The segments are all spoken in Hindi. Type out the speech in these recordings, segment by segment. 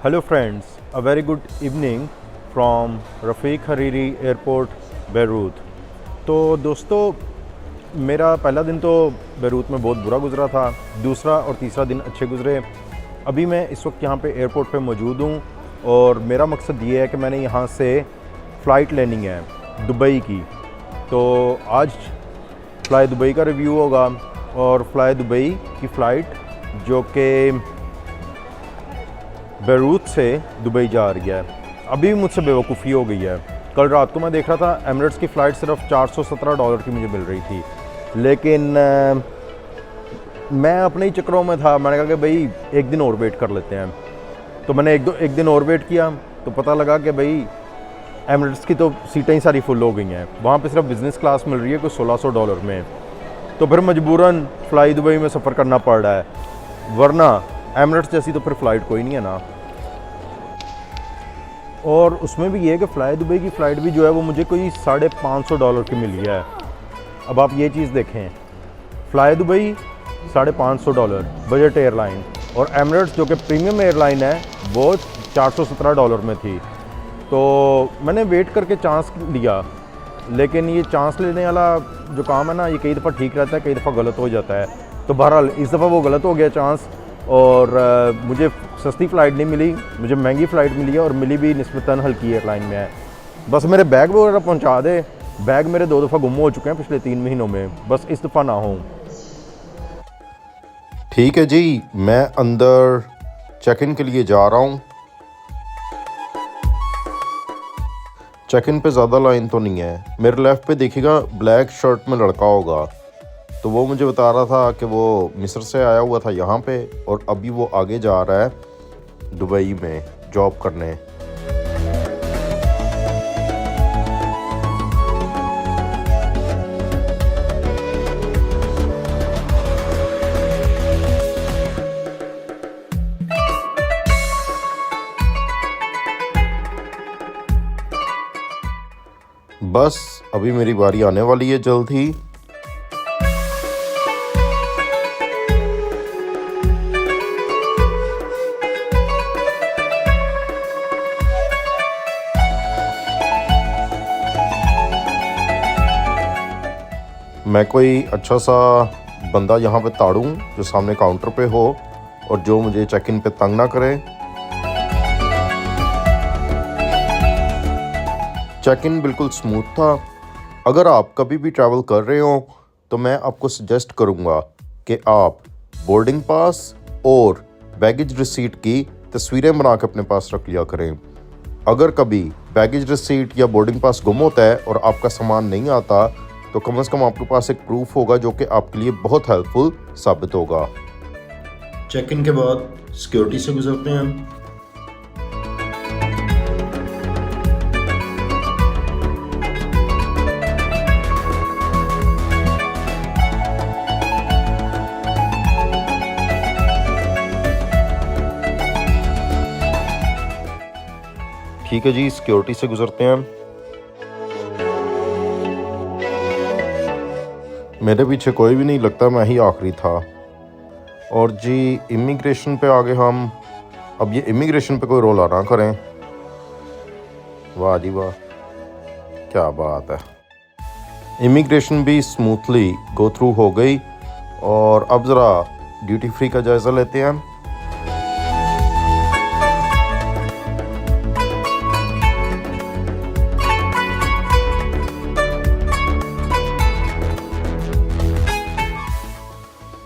Hello friends, a very good evening from Rafiq Hariri airport Beirut. तो दोस्तों, मेरा पहला दिन तो बेरूत में बहुत बुरा गुजरा था। दूसरा और तीसरा दिन अच्छे गुजरे। अभी मैं इस वक्त यहाँ पे एयरपोर्ट पे मौजूद हूँ और मेरा मकसद ये है कि मैंने यहाँ से फ़्लाइट लेनी है दुबई की। तो आज फ़्लाई दुबई का रिव्यू होगा और फ़्लाई दुबई की फ़्लाइट जो कि बेरूत से दुबई जा रही है। अभी मुझसे बेवकूफ़ी हो गई है। कल रात को मैं देख रहा था एमिरेट्स की फ़्लाइट सिर्फ $417 की मुझे मिल रही थी, लेकिन मैं अपने ही चक्करों में था। मैंने कहा कि भाई एक दिन और वेट कर लेते हैं। तो मैंने एक दिन और वेट किया तो पता लगा कि भाई एमिरेट्स की तो सीटें ही सारी फुल हो गई हैं। वहाँ पे सिर्फ बिज़नेस क्लास मिल रही है कोई $1600 में। तो फिर मजबूरन फ़्लाई दुबई में सफ़र करना पड़ रहा है, वरना एमिरेट्स जैसी तो फिर फ़्लाइट कोई नहीं है ना। और उसमें भी ये है कि फ़्लाई दुबई की फ़्लाइट भी जो है वो मुझे कोई $550 की मिली है। अब आप ये चीज़ देखें, फ़्लाई दुबई $550 बजट एयरलाइन, और एमिरेट्स जो कि प्रीमियम एयरलाइन है वो $417 में थी। तो मैंने वेट करके चांस लिया, लेकिन ये चांस लेने वाला जो काम है ना, ये कई दफ़ा ठीक रहता है, कई दफ़ा गलत हो जाता है। तो बहरहाल इस दफ़ा वो गलत हो गया चांस, और मुझे सस्ती फ़्लाइट नहीं मिली, मुझे महंगी फ़्लाइट मिली है, और मिली भी निस्बतन हल्की एयरलाइन में है। बस मेरे बैग वगैरह पहुंचा दे। बैग मेरे 2 दफ़ा गुम हो चुके हैं पिछले 3 महीनों में, बस इस दफ़ा ना हो। ठीक है जी, मैं अंदर चेक इन के लिए जा रहा हूँ। चेक इन पे ज़्यादा लाइन तो नहीं है। मेरे लेफ़्ट पे देखिएगा ब्लैक शर्ट में लड़का होगा, तो वो मुझे बता रहा था कि वो मिस्र से आया हुआ था यहाँ पे, और अभी वो आगे जा रहा है दुबई में जॉब करने। बस अभी मेरी बारी आने वाली है जल्द ही। मैं कोई अच्छा सा बंदा यहाँ पे ताड़ूं जो सामने काउंटर पे हो और जो मुझे चेक इन पे तंग ना करे। चेक इन बिल्कुल स्मूथ था। अगर आप कभी भी ट्रैवल कर रहे हो तो मैं आपको सजेस्ट करूँगा कि आप बोर्डिंग पास और बैगेज रिसीट की तस्वीरें बना के अपने पास रख लिया करें। अगर कभी बैगेज रिसीट या बोर्डिंग पास गुम होता है और आपका सामान नहीं आता, तो कम से कम आपके पास एक प्रूफ होगा जो कि आपके लिए बहुत हेल्पफुल साबित होगा। चेक इन के बाद सिक्योरिटी से गुजरते हैं। ठीक है जी, सिक्योरिटी से गुजरते हैं। मेरे पीछे कोई भी नहीं, लगता मैं ही आखिरी था। और जी इमिग्रेशन पे आगे हम। अब ये इमिग्रेशन पे कोई रोला ना करें। वाह जी वाह, क्या बात है। इमिग्रेशन भी स्मूथली गो थ्रू हो गई, और अब ज़रा ड्यूटी फ्री का जायज़ा लेते हैं।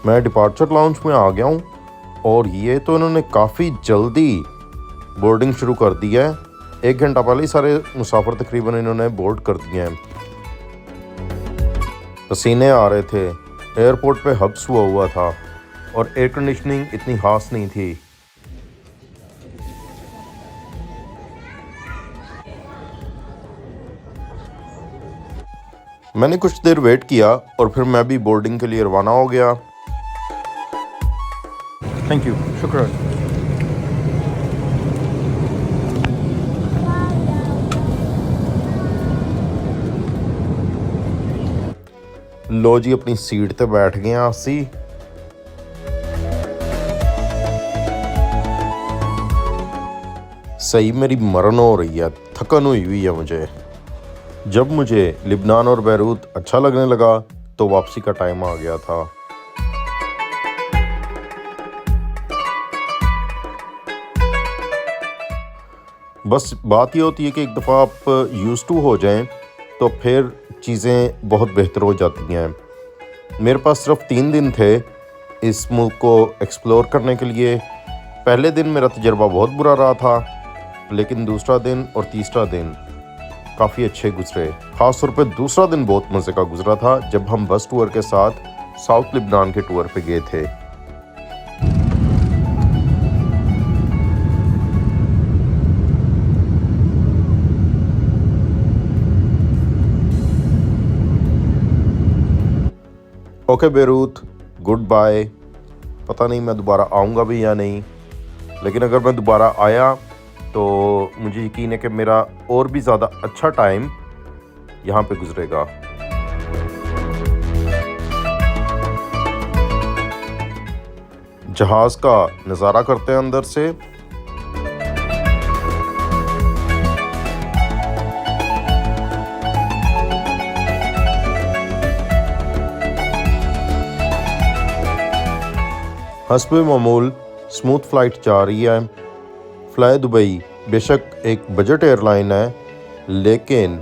मैं डिपार्चर लाउंज में आ गया हूँ, और ये तो इन्होंने काफ़ी जल्दी बोर्डिंग शुरू कर दी है। 1 घंटा पहले ही सारे मुसाफिर तकरीबन इन्होंने बोर्ड कर दिए हैं। पसीने आ रहे थे, एयरपोर्ट पे हब्स हुआ था, और एयर कंडीशनिंग इतनी खास नहीं थी। मैंने कुछ देर वेट किया और फिर मैं भी बोर्डिंग के लिए रवाना हो गया। थैंक यू, शुक्रिया। लो जी, अपनी सीट पे बैठ गए हैं असी। सही मेरी मरन हो रही है, थकन हुई है मुझे। जब मुझे लिबनान और बैरूत अच्छा लगने लगा तो वापसी का टाइम आ गया था। बस बात ये होती है कि एक दफ़ा आप यूज़ टू हो जाएं तो फिर चीज़ें बहुत बेहतर हो जाती हैं। मेरे पास सिर्फ 3 दिन थे इस मुल्क को एक्सप्लोर करने के लिए। पहले दिन मेरा तजर्बा बहुत बुरा रहा था, लेकिन दूसरा दिन और तीसरा दिन काफ़ी अच्छे गुजरे। ख़ास तौर पे दूसरा दिन बहुत मज़े का गुजरा था जब हम बस टूर के साथ साउथ लिबनान के टूर पे गए थे। Okay Beirut, goodbye. पता नहीं मैं दोबारा आऊँगा भी या नहीं, लेकिन अगर मैं दोबारा आया तो मुझे यकीन है कि मेरा और भी ज़्यादा अच्छा टाइम यहाँ पे गुजरेगा। जहाज़ का नज़ारा करते हैं अंदर से। हस्बे मामूल स्मूथ फ़्लाइट जा रही है। फ़्लाई दुबई बेशक एक बजट एयरलाइन है, लेकिन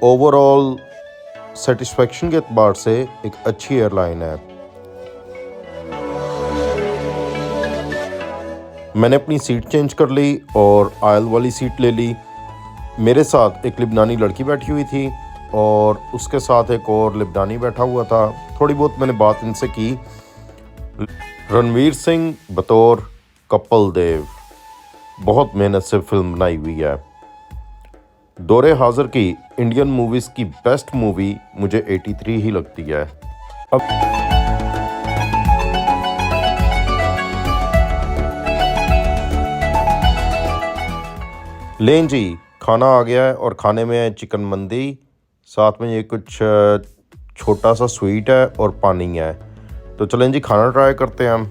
ओवरऑल सेटिस्फेक्शन के एतबार से एक अच्छी एयरलाइन है। मैंने अपनी सीट चेंज कर ली और आयल वाली सीट ले ली। मेरे साथ एक लिबनानी लड़की बैठी हुई थी और उसके साथ एक और लिबनानी बैठा हुआ था। थोड़ी बहुत मैंने बात इनसे की। रणवीर सिंह बतौर कपल देव बहुत मेहनत से फिल्म बनाई हुई है। दौरे हाज़िर की इंडियन मूवीज़ की बेस्ट मूवी मुझे 83 ही लगती है। अब लें जी, खाना आ गया है और खाने में है चिकन मंदी, साथ में ये कुछ छोटा सा स्वीट है और पानी है। तो चलें जी, खाना ट्राई करते हैं हम।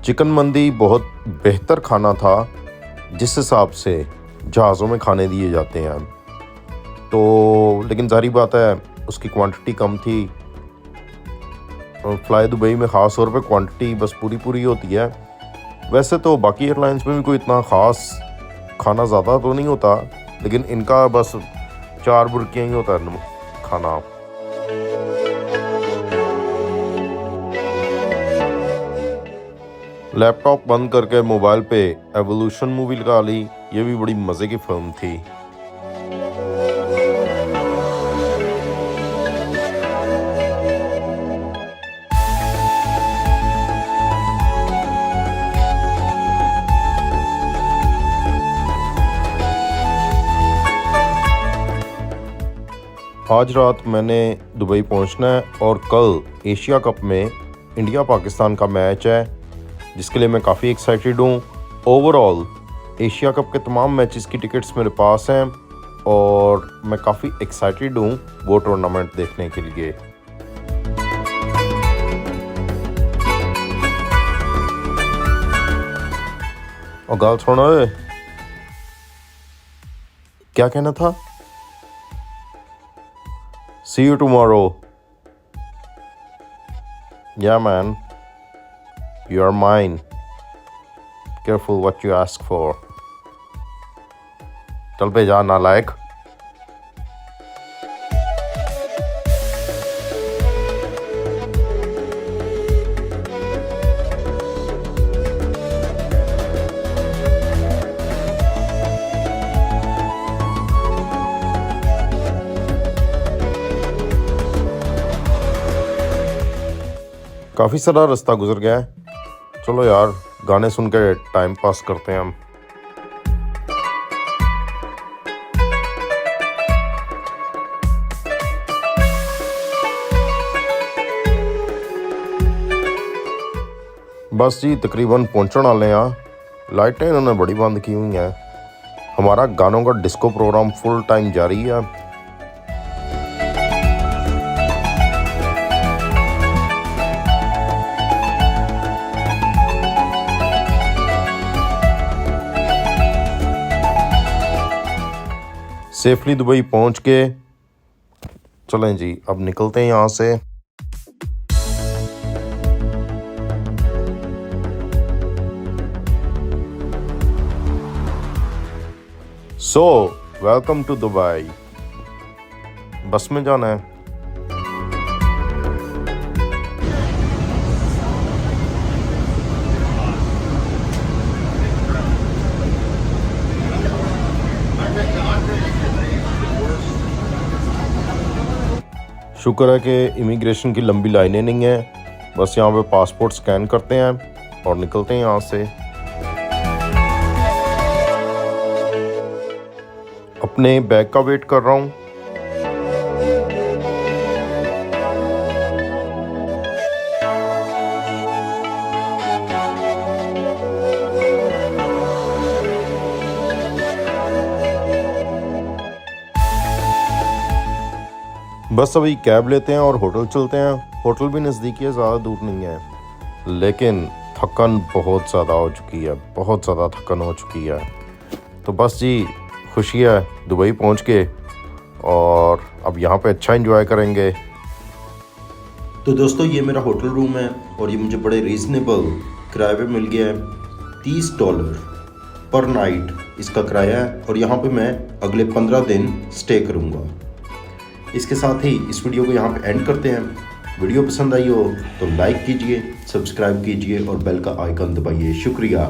चिकन मंदी बहुत बेहतर खाना था जिस हिसाब से जहाज़ों में खाने दिए जाते हैं। तो लेकिन जारी बात है उसकी क्वांटिटी कम थी। फ़्लाई दुबई में ख़ास तौर पे क्वांटिटी बस पूरी होती है। वैसे तो बाकी एयरलाइंस में भी कोई इतना ख़ास खाना ज़्यादा तो नहीं होता, लेकिन इनका बस 4 बुर्कियाँ ही होता है खाना। लैपटॉप बंद करके मोबाइल पे एवोल्यूशन मूवी लगा ली। ये भी बड़ी मज़े की फिल्म थी। आज रात मैंने दुबई पहुंचना है और कल एशिया कप में इंडिया पाकिस्तान का मैच है, जिसके लिए मैं काफ़ी एक्साइटेड हूँ। ओवरऑल एशिया कप के तमाम मैचेस की टिकट्स मेरे पास हैं और मैं काफ़ी एक्साइटेड हूँ वो टूर्नामेंट देखने के लिए। और गाल सुनो, क्या कहना था? See you tomorrow. Yeah, man. You are mine. Careful what you ask for. चल पे जा नालायक। काफ़ी सारा रास्ता गुजर गया है। चलो यार, गाने सुन के टाइम पास करते हैं हम। बस जी तकरीबन पहुंचने वाले हैं। लाइटें इन्होंने बड़ी बंद की हुई हैं। हमारा गानों का डिस्को प्रोग्राम फुल टाइम जारी है। सेफली दुबई पहुंच के चलें जी, अब निकलते हैं यहाँ से। So welcome to Dubai. Bus में जाना है। शुक्र है कि इमिग्रेशन की लंबी लाइनें नहीं हैं, बस यहाँ पे पासपोर्ट स्कैन करते हैं और निकलते हैं यहाँ से। अपने बैग का वेट कर रहा हूँ। बस अभी कैब लेते हैं और होटल चलते हैं। होटल भी नज़दीकी है, ज़्यादा दूर नहीं है, लेकिन थकन बहुत ज़्यादा हो चुकी है, बहुत ज़्यादा थकन हो चुकी है। तो बस जी, खुशी है दुबई पहुंच के, और अब यहाँ पे अच्छा एंजॉय करेंगे। तो दोस्तों, ये मेरा होटल रूम है और ये मुझे बड़े रीज़नेबल किराए पे मिल गया है। $30 पर नाइट इसका किराया है, और यहाँ पे मैं अगले 15 दिन स्टे करूँगा। इसके साथ ही इस वीडियो को यहाँ पे एंड करते हैं। वीडियो पसंद आई हो तो लाइक कीजिए, सब्सक्राइब कीजिए और बेल का आइकन दबाइए। शुक्रिया।